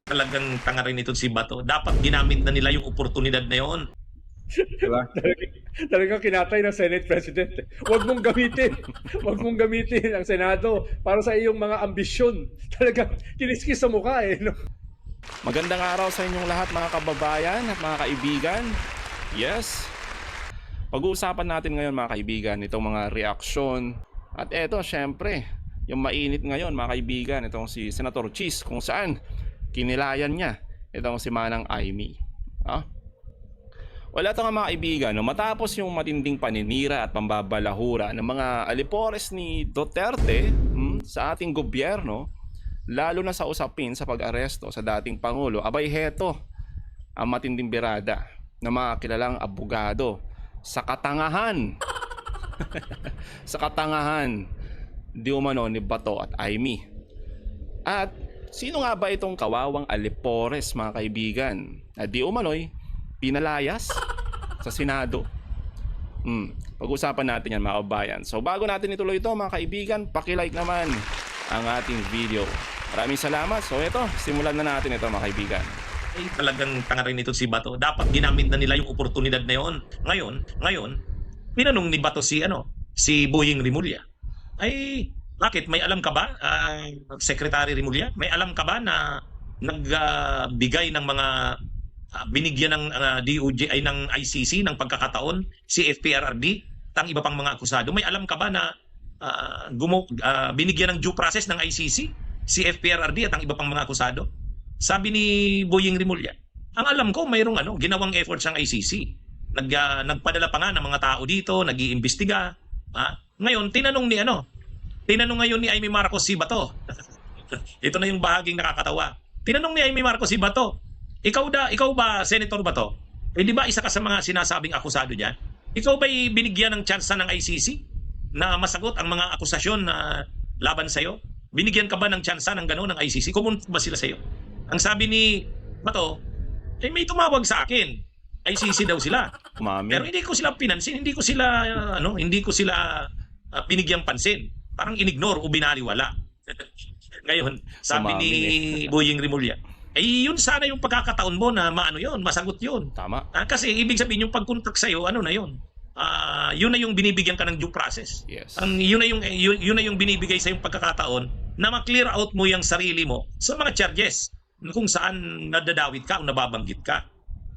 Talagang tanga rin ito si Bato. Dapat ginamit na nila yung oportunidad na yon. Diba? Talagang kinatay ng Senate President. Huwag mong gamitin. Huwag mong gamitin ang Senado para sa iyong mga ambisyon. Talagang kiniskis sa mukha eh. No? Magandang araw sa inyong lahat mga kababayan at mga kaibigan. Yes, pag-uusapan natin ngayon mga kaibigan itong mga reaksyon. At eto syempre, yung mainit ngayon mga kaibigan, itong si Senator Cheese, kung saan kinilayan niya itong si Manang Imee. Wala ito nga mga kaibigan, no? Matapos yung matinding paninira at pambabalahura ng mga alipores ni Duterte sa ating gobyerno, lalo na sa usapin sa pag-aresto sa dating Pangulo, abay heto ang matinding birada ng mga kilalang abogado sa katangahan sa katangahan di umano ni Bato at Imee. At sino nga ba itong kawawang alipores mga kaibigan na di umano'y pinalayas sa Senado? Pag-usapan natin yan mga kabayan. So bago natin ituloy ito mga kaibigan, paki-like naman ang ating video. Maraming salamat. So ito, simulan na natin ito mga kaibigan. Ay, talagang tanga rin ito si Bato. Dapat ginamit na nila yung oportunidad na yon. Ngayon, tinanong ni Bato si Boying Rimulya. Ay, bakit? May alam ka ba, Secretary Rimulya? May alam ka ba na nagbigay ng mga binigyan ng DOJ ay ng ICC ng pagkakataon si FPRRD at ang iba pang mga akusado? May alam ka ba na binigyan ng due process ng ICC si FPRRD at ang iba pang mga akusado? Sabi ni Boying Rimulya, ang alam ko mayroong ginawang efforts ang ICC. Nagpadala pa nga ng mga tao dito, nag-iimbestiga. Ngayon tinanong ngayon ni Imee Marcos si Bato. Ito na yung bahaging nakakatawa. Tinanong ni Imee Marcos si Bato, ikaw ba, Senator Bato? Di ba isa ka sa mga sinasabing akusado diyan? Ikaw ba'y binigyan ng tsansa ng ICC na masagot ang mga akusasyon na laban sa'yo? Binigyan ka ba ng tsansa ng gano'n ng ICC? Kumunta ba sila sa'yo? Ang sabi ni Bato, may tumawag sa akin. ICC daw sila. Mami. Pero hindi ko sila pinansin, hindi ko sila binigyang pansin. Parang inignore o binaliwala. Ngayon, sabi ni Boying Rimulya, yun sana yung pagkakataon mo na masagot yun. Tama. Kasi ibig sabihin yung pagkontak sa'yo, na yun? Yun na yung binibigyan ka ng due process. Yes. Yun na yung binibigay sa yung pagkakataon na ma-clear out mo yung sarili mo sa mga charges kung saan nadadawit ka o nababanggit ka.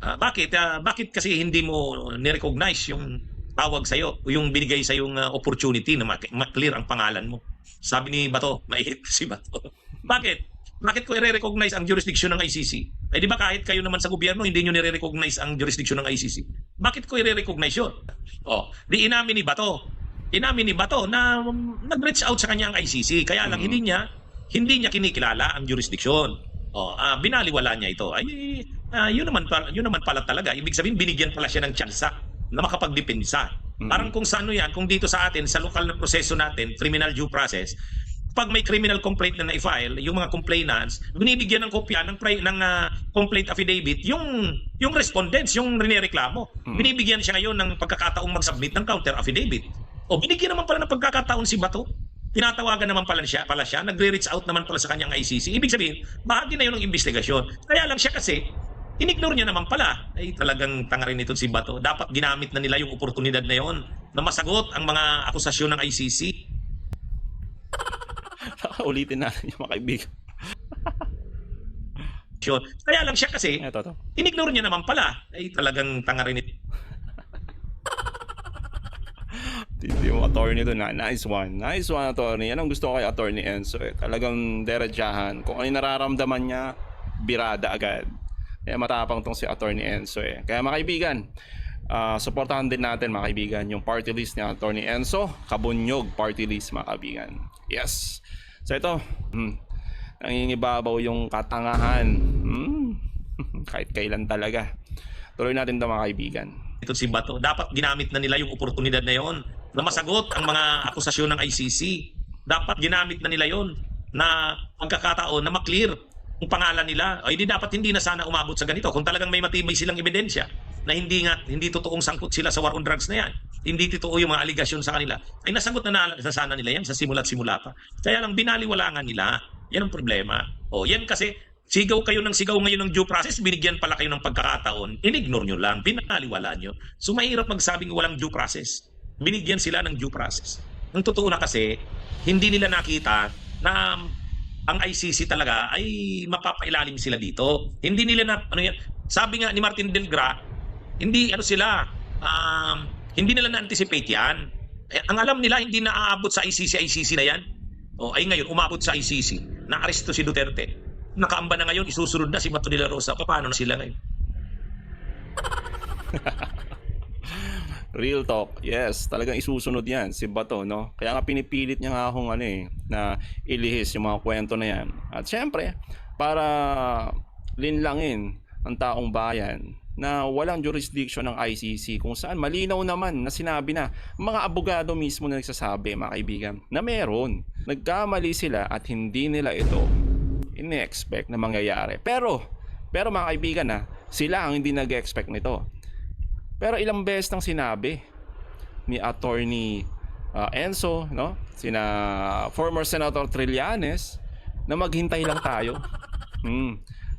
Bakit kasi hindi mo ni-recognize yung tawag sa'yo o yung binigay sa yung opportunity na ma-clear ang pangalan mo? Sabi ni Bato, maihit si Bato. Bakit ko i-recognize ang jurisdiction ng ICC? Di ba kahit kayo naman sa gobyerno, hindi nyo nire-recognize ang jurisdiction ng ICC? Bakit ko i-recognize yun? Di inamin ni Bato na nag-reach out sa kanya ang ICC. Kaya lang hindi niya kinikilala ang jurisdiction. Binaliwala niya ito. Yun naman pala talaga. Ibig sabihin, binigyan pala siya ng tsansa na makapagdepensa. Parang kung saan kung dito sa atin, sa lokal na proseso natin, criminal due process, pag may criminal complaint na na-file, yung mga complainants, binibigyan ng kopya ng complaint affidavit, yung respondents, yung rinereklamo. Binibigyan siya ngayon ng pagkakataong mag-submit ng counter affidavit. Binigyan naman pala ng pagkakataon si Bato. Tinatawagan naman pala siya, nagre-reach out naman pala sa kanyang ICC. Ibig sabihin, bahagi na yun ng investigasyon. Kaya lang siya kasi, inignore niya naman pala. Talagang tanga rin ito si Bato. Dapat ginamit na nila yung oportunidad na yon na masagot ang mga akusasyon ng ICC. Ulitin natin yung mga kaibigan. Kaya lang siya kasi, inignore niya naman pala. Talagang tanga rin ito. Yung attorney doon, nice one attorney. Yan ang gusto ko kay Attorney Enzo Talagang derechahan. Kung ano yung nararamdaman niya, birada agad. Kaya matapang tong si Attorney Enzo Kaya mga kaibigan, supportahan din natin mga kaibigan yung party list ni Attorney Enzo Kabunyog party list mga kaibigan. Yes. So ito, nangingibabaw yung katangahan. Kahit kailan talaga. Tuloy natin ito mga kaibigan. Ito si Bato. Dapat ginamit na nila yung oportunidad na yon na masagot ang mga akusasyon ng ICC. Dapat ginamit na nila yon na pagkakataon na maklear ang pangalan nila. Hindi na sana umabot sa ganito kung talagang may matibay silang ebidensya na hindi totoong sangkot sila sa war on drugs na yan. Hindi totoo yung mga aligasyon sa kanila. Nasagot na sana nila yan sa simula't simula pa. Kaya lang binaliwalaan nila. Yan ang problema. Yan kasi Sigaw kayo ng sigaw ngayon ng due process, binigyan pala kayo ng pagkakataon, inignore nyo lang, pinaliwala nyo. So mahirap magsabing walang due process. Binigyan sila ng due process. Ang totoo na kasi, hindi nila nakita na ang ICC talaga ay mapapailalim sila dito. Hindi nila na, ano yan, sabi nga ni Martin Delgra, hindi ano sila, hindi nila na-anticipate yan. Ang alam nila, hindi na aabot sa ICC na yan. O ay ngayon, umabot sa ICC. Na-aresto si Duterte. Nakaamba na ngayon, isusunod na si Bato de la Rosa. Paano na sila ngayon? Real talk. Yes, talagang isusunod yan si Bato, no? Kaya nga pinipilit niya nga akong na ilihis yung mga kwento na yan. At syempre, para linlangin ang taong bayan na walang jurisdiction ng ICC kung saan malinaw naman na sinabi na mga abogado mismo na nagsasabi, mga kaibigan, na meron. Nagkamali sila at hindi nila ito ini-expect na mangyayari. Pero mga kaibigan, sila ang hindi nag-expect nito. Pero ilang beses nang sinabi ni Attorney Enzo, no? Sina former Senator Trillanes na maghintay lang tayo.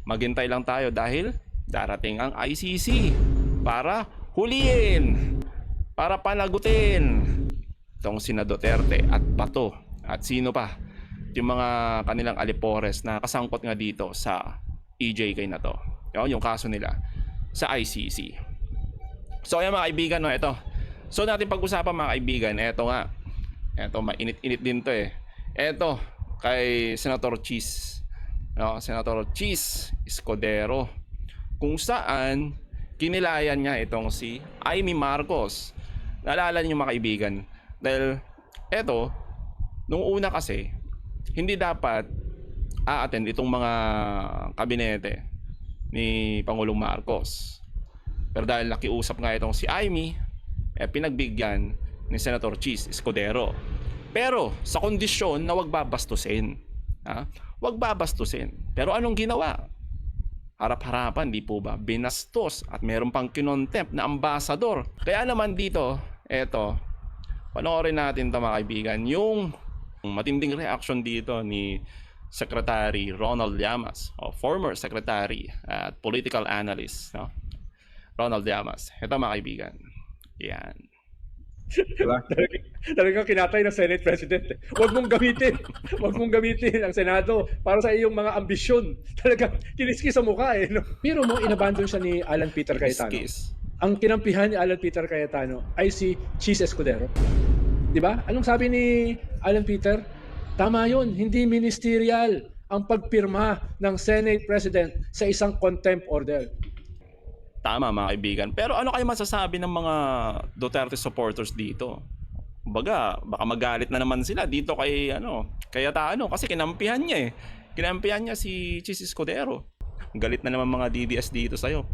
Maghintay lang tayo dahil darating ang ICC para huliin, para panagutin itong sina Duterte at Bato at sino pa yung mga kanilang alipores na kasangkot nga dito sa EJK na to. Yung kaso nila sa ICC. So ayan mga kaibigan, no, ito. So natin pag-usapan mga kaibigan, ito nga. Ito, mainit-init din to eh. Ito, kay Senator Cheese. No, Senator Cheese Escudero. Kung saan, kinilayan niya itong si Amy Marcos. Naalala niyo mga kaibigan. Dahil, ito, nung una kasi, hindi dapat a-attend itong mga kabinete ni Pangulong Marcos. Pero dahil nakiusap nga itong si Amy, pinagbigyan ni Senator Cheese Escudero. Pero sa kondisyon na wag babastusin. Wag babastusin. Pero anong ginawa? Harap-harapan, di po ba? Binastos at meron pang kinontempt na ambasador. Kaya naman dito, eto, panoorin natin ito mga kaibigan, yung matinding reaction dito ni Secretary Ronald Llamas, o former secretary at political analyst, no? Ronald Llamas. Ito mga kaibigan. Yan. Talagang kinatay ng Senate President. Huwag mong gamitin. Huwag mong gamitin ang Senado para sa iyong mga ambisyon. Talagang kiniskis sa mukha eh. No? Pero mo, inabandon siya ni Alan Peter Cayetano. Kiss. Ang kinampihan ni Alan Peter Cayetano ay si Cheese Escudero. Di ba? Anong sabi ni Alan Peter? Tama yun. Hindi ministerial ang pagpirma ng Senate President sa isang contempt order. Tama mga kaibigan. Pero ano kayo masasabi ng mga Duterte supporters dito? Baka magalit na naman sila dito kay Cayetano kasi kinampihan niya eh. Kinampihan niya si Cheese Escudero. Galit na naman mga DDS dito sa'yo.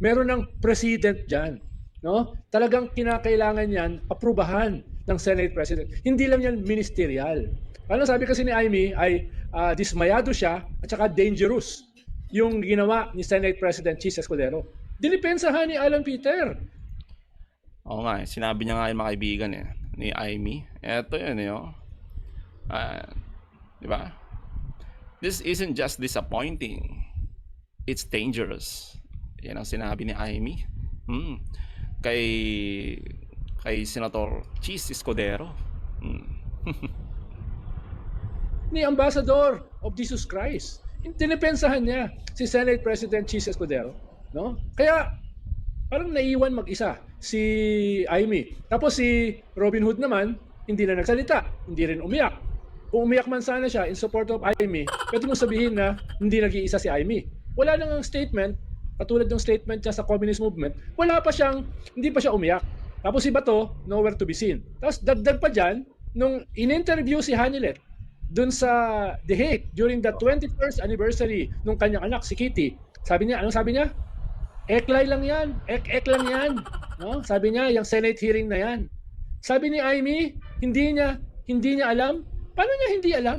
Meron ng president dyan. No? Talagang kinakailangan yan aprubahan ng Senate President. Hindi lang yan ministerial. Ano sabi kasi ni Amy ay dismayado siya at saka dangerous yung ginawa ni Senate President Cheese Escudero. Dinipensahan ni Alan Peter. Oo nga, sinabi niya nga yung mga kaibigan ni Amy. Eto yun di ba? This isn't just disappointing. It's dangerous. Yan ang sinabi ni Amy. Kay Senator Cheese Escudero. Ni Ambassador of Jesus Christ. Dinipensahan niya si Senate President Cheese Escudero, no? Kaya parang naiwan mag-isa si Amy. Tapos si Robin Hood naman hindi na nagsalita, hindi rin umiyak. Kung umiyak man sana siya in support of Amy, pwede mo sabihin na hindi nag-iisa si Amy. Wala nang statement, katulad ng statement niya sa communist movement, hindi pa siya umiyak. Tapos si Bato, nowhere to be seen. Tapos dagdag pa dyan, nung in-interview si Hanilet dun sa The Hague during the 21st anniversary nung kanyang anak, si Kitty, anong sabi niya? Eklay lang yan, ek lang yan. No? Sabi niya, yung Senate hearing na yan. Sabi ni Amy, hindi niya alam. Paano niya hindi alam?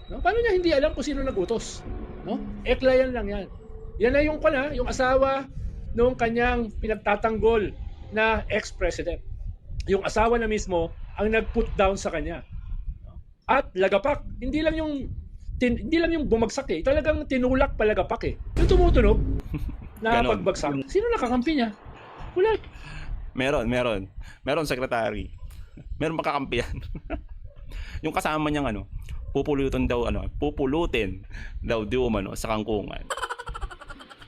No? Paano niya hindi alam kung sino nagutos? No? Eklayan lang yan. Yan na yung asawa nung kanyang pinagtatanggol na ex-president. Yung asawa na mismo ang nag-put down sa kanya. At lagapak, hindi lang yung hindi lang yung bumagsak eh, talagang tinulak palagapak eh. Yung tumutunog na Ganon. pagbagsak, sino nakakampi niya? Wala. Meron, secretary. Meron makakampihan. Yung kasama niyang pupulutin daw di umano sa kangkungan.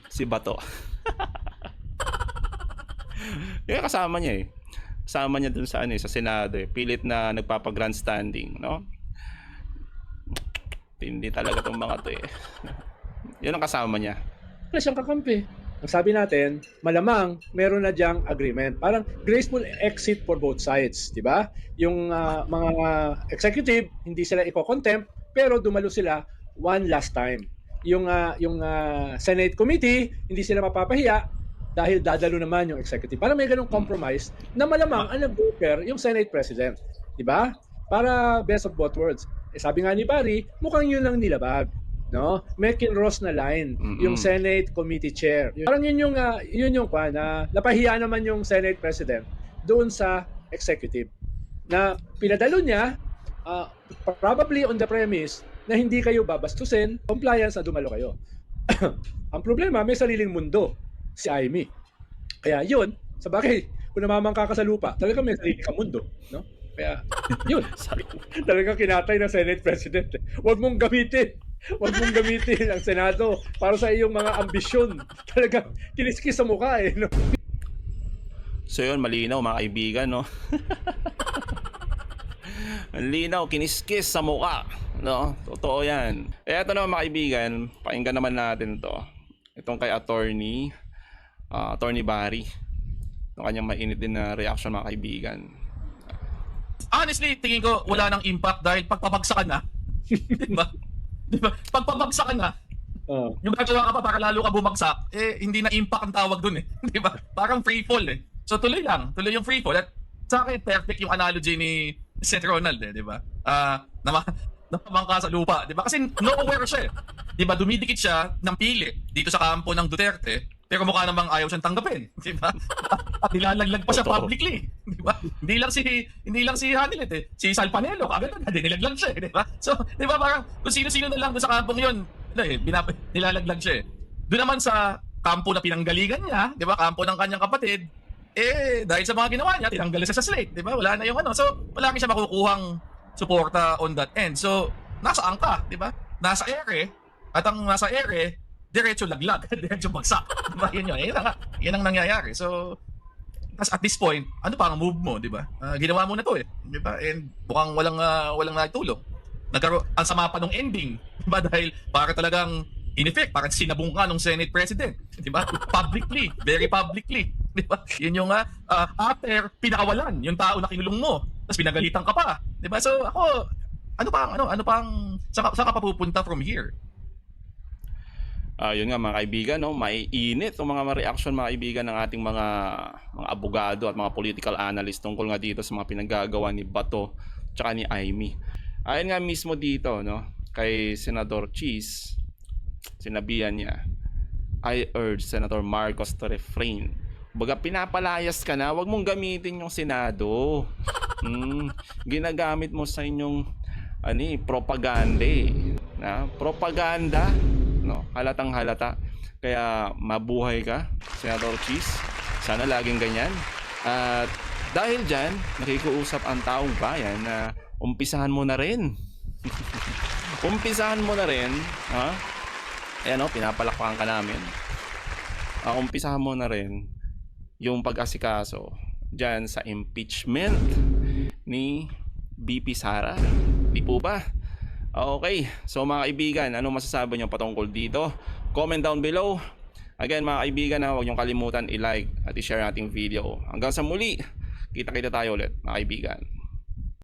Si Bato. Yung kasama niya eh. Kasama niya dun sa sa Senado eh. Pilit na nagpapag-grandstanding, no? Hindi talaga tong mga to eh. Yun ang kasama niya. Wala siyang kakampi. Ang sabi natin, malamang meron na diyang agreement. Parang graceful exit for both sides, di ba? Yung mga executive, hindi sila i-contempt, pero dumalo sila one last time. Yung Senate committee, hindi sila mapapahiya dahil dadalo naman yung executive. Para may ganung compromise na malamang ang nag-broker yung Senate President. Di ba? Para best of both worlds. Sabi nga ni Barry, mukhang yun lang nilabag. No? McInross na line, yung Senate Committee Chair. Parang yun yung napahiya naman yung Senate President doon sa executive. Na pinadalo niya, probably on the premise na hindi kayo babastusin, compliance na dumalo kayo. Ang problema, may sariling mundo si Amy. Kaya yun, sa bagay, kung namamangka ka sa lupa, talaga may sarili ka mundo. No? Kaya yun, talagang kinatay na Senate President. Huwag mong gamitin ang Senado para sa iyong mga ambisyon. Talagang kiniskis sa mukha eh. No? So yun, malinaw mga kaibigan, no? Malinaw, kiniskis sa mukha, no? Totoo yan. Eh ito naman mga kaibigan, pakinggan naman natin to. Itong kay Attorney Barry. Itong kanyang mainit din na reaction mga kaibigan. Honestly, tingin ko wala nang impact dahil pagpabagsakan na. Diba? Pagpabagsakan na, yung gagawa ka pa para lalo ka bumagsak, hindi na impact ang tawag dun eh. Diba? Parang free fall eh. So tuloy yung free fall. At sa akin, perfect yung analogy ni Seth Ronald eh, diba? Namamangka sa lupa, diba? Kasi nowhere siya eh. Diba? Dumidikit siya ng pili dito sa kampo ng Duterte, pero mukha namang ayaw siyang tanggapin, diba? At nilalaglag pa siya publicly, diba? Hindi lang si Hanilet eh. Si Sal Panelo, agad nilaglag siya, diba? So, diba parang kung sino-sino na lang doon sa kampong yun, nilalaglag siya eh. Doon naman sa kampo na pinanggalingan niya, diba? Kampo ng kanyang kapatid, dahil sa mga ginawa niya, tinanggal siya sa slate, diba? Wala na yung So, wala rin siya makukuhang suporta on that end. So, nasaan ka, diba? Nasa ere, at ang nasa ere, diretso laglag, diretso bagsak. Diba? Yan ang nangyayari. So, at this point, ano pa ang move mo, di ba? Ginawa mo na to eh, di ba? And mukhang walang natulong. Ang sama pa nung ending, di ba? Dahil para talagang in effect, parang sinabong ka ng Senate President, di ba? Publicly, very publicly, di ba? Yun yung after pinakawalan yung tao na kinulong mo, tapos pinagalitan ka pa, di ba? So ako, ano pang saan ka papupunta from here? Yun nga mga kaibigan, no? Maiinit ang mga reaction mga kaibigan ng ating mga abogado at mga political analyst tungkol nga dito sa mga pinaggagawa ni Bato tsaka ni Amy. Ayon nga mismo dito, no, kay Senador Cheese, sinabihan niya, I urge Senator Marcos to refrain. Baga pinapalayas ka na, wag mong gamitin yung Senado. Ginagamit mo sa inyong propaganda na propaganda, no, halatang halata. Kaya mabuhay ka, Senator Cheese. Sana laging ganyan. At dahil dyan, nakikiusap ang taong bayan na umpisahan mo na rin. Umpisahan mo na rin, ha? Ayan, no, pinapalakpakan ka namin. Umpisahan mo na rin yung pag-asikaso dyan sa impeachment ni BP Sara. Di po ba? Okay, so mga kaibigan, ano masasabi nyo patungkol dito? Comment down below. Again mga kaibigan, huwag nyo kalimutan i-like at i-share nating video. Hanggang sa muli, kita-kita tayo ulit mga kaibigan.